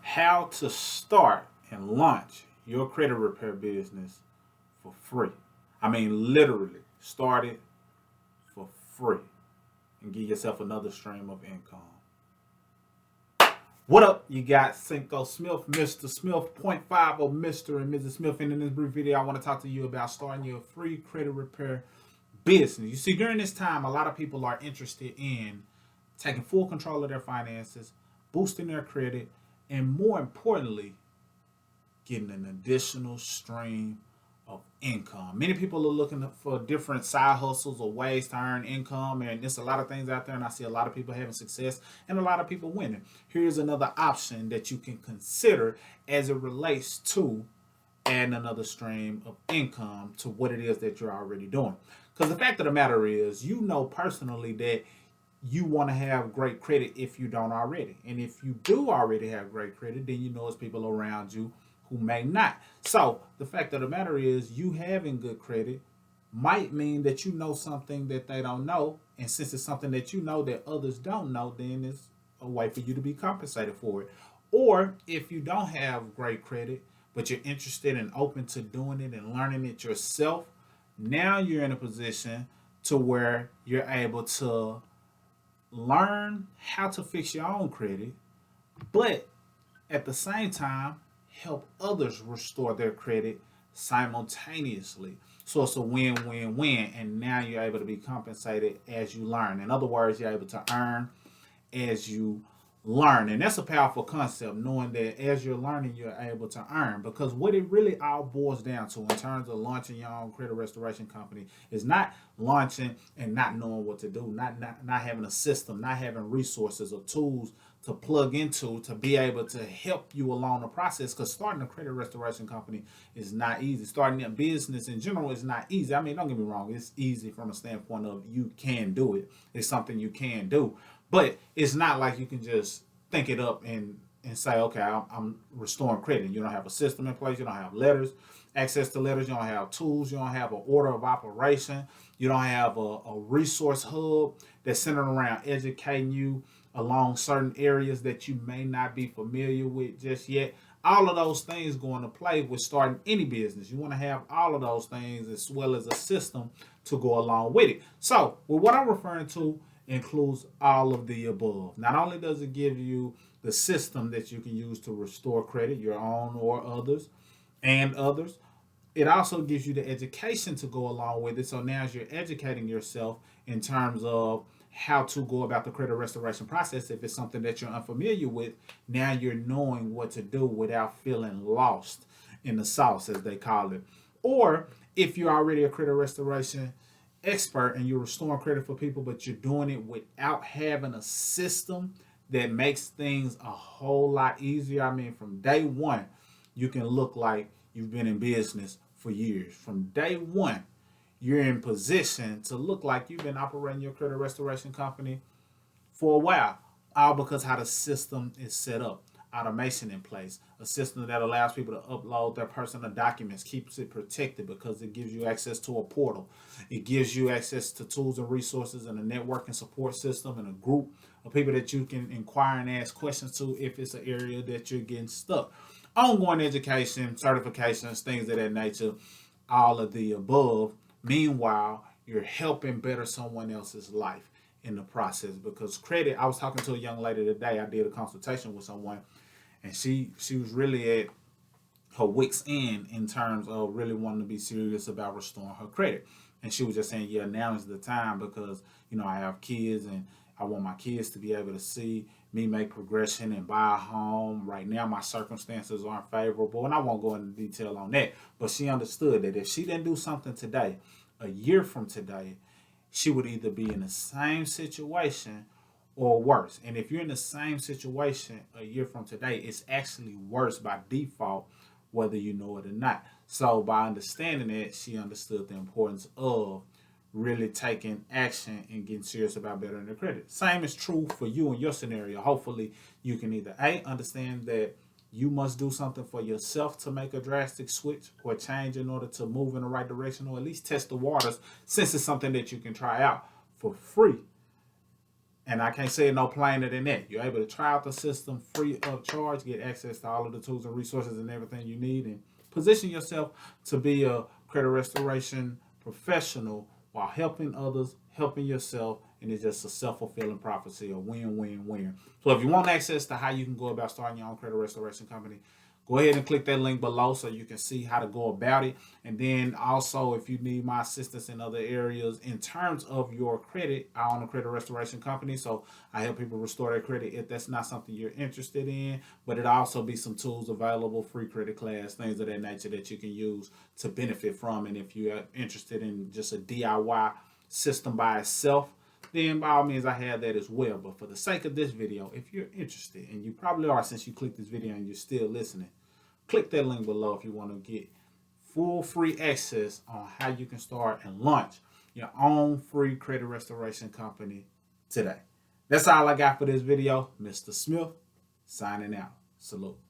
how to start and launch your credit repair business for free. I mean, literally, start it for free and give yourself another stream of income. What up? You got Cinco Smith, Mr. Smith, point five of Mr. and Mrs. Smith. And in this brief video, I want to talk to you about starting your free credit repair business. You see, during this time, a lot of people are interested in taking full control of their finances, boosting their credit, and more importantly, getting an additional stream of income. Many people are looking for different side hustles or ways to earn income, and there's a lot of things out there, and I see a lot of people having success and a lot of people winning. Here's another option that you can consider as it relates to adding another stream of income to what it is that you're already doing. Because the fact of the matter is, you know personally that you want to have great credit if you don't already. And if you do already have great credit, then you know it's people around you who may not. So the fact of the matter is, you having good credit might mean that you know something that they don't know. And since it's something that you know that others don't know, then it's a way for you to be compensated for it. Or if you don't have great credit, but you're interested and open to doing it and learning it yourself, now you're in a position to where you're able to learn how to fix your own credit, but at the same time, help others restore their credit simultaneously. So it's a win win win. And now you're able to be compensated as you learn. In other words, you're able to earn as you learn. And that's a powerful concept, knowing that as you're learning, you're able to earn. Because what it really all boils down to in terms of launching your own credit restoration company is not launching and not knowing what to do, not having a system, not having resources or tools to plug into to be able to help you along the process. Because starting a credit restoration company is not easy. Starting a business in general is not easy. I mean, don't get me wrong, it's easy from a standpoint of you can do it. It's something you can do. But it's not like you can just think it up and say, okay, I'm restoring credit. You don't have a system in place. You don't have letters, access to letters. You don't have tools. You don't have an order of operation. You don't have a resource hub that's centered around educating you along certain areas that you may not be familiar with just yet. All of those things go into play with starting any business. You want to have all of those things as well as a system to go along with it. So, with what I'm referring to, includes all of the above. Not only does it give you the system that you can use to restore credit, your own or others, and others, it also gives you the education to go along with it. So now as you're educating yourself in terms of how to go about the credit restoration process, if it's something that you're unfamiliar with, now you're knowing what to do without feeling lost in the sauce, as they call it. Or if you're already a credit restoration expert and you're restoring credit for people, but you're doing it without having a system that makes things a whole lot easier. I mean, from day one, you can look like you've been in business for years. From day one, you're in position to look like you've been operating your credit restoration company for a while, all because how the system is set up. Automation in place, a system that allows people to upload their personal documents, keeps it protected because it gives you access to a portal. It gives you access to tools and resources and a network and support system and a group of people that you can inquire and ask questions to if it's an area that you're getting stuck. Ongoing education, certifications, things of that nature, all of the above. Meanwhile, you're helping better someone else's life in the process, because credit, I was talking to a young lady today. I did a consultation with someone, and she was really at her wits end in terms of really wanting to be serious about restoring her credit. And she was just saying, yeah, now is the time, because I have kids and I want my kids to be able to see me make progression and buy a home. Right now my circumstances aren't favorable, and I won't go into detail on that, but she understood that if she didn't do something today, a year from today, she would either be in the same situation or worse. And if you're in the same situation a year from today, it's actually worse by default, whether you know it or not. So by understanding that, she understood the importance of really taking action and getting serious about bettering their credit. Same is true for you in your scenario. Hopefully you can either understand that you must do something for yourself to make a drastic switch or change in order to move in the right direction, or at least test the waters, since it's something that you can try out for free And I can't say it no plainer than that. You're able to try out the system free of charge, get access to all of the tools and resources and everything you need, and position yourself to be a credit restoration professional while helping others, helping yourself, and it's just a self-fulfilling prophecy, a win-win-win. So if you want access to how you can go about starting your own credit restoration company, go ahead and click that link below so you can see how to go about it. And then also, if you need my assistance in other areas in terms of your credit, I own a credit restoration company, so I help people restore their credit if that's not something you're interested in. But it'll also be some tools available, free credit class, things of that nature that you can use to benefit from. And if you're interested in just a DIY system by itself, then by all means I have that as well. But for the sake of this video, if you're interested, and you probably are since you clicked this video and you're still listening, click that link below if you want to get full free access on how you can start and launch your own free credit restoration company today. That's all I got for this video. Mr. Smith signing out. Salute.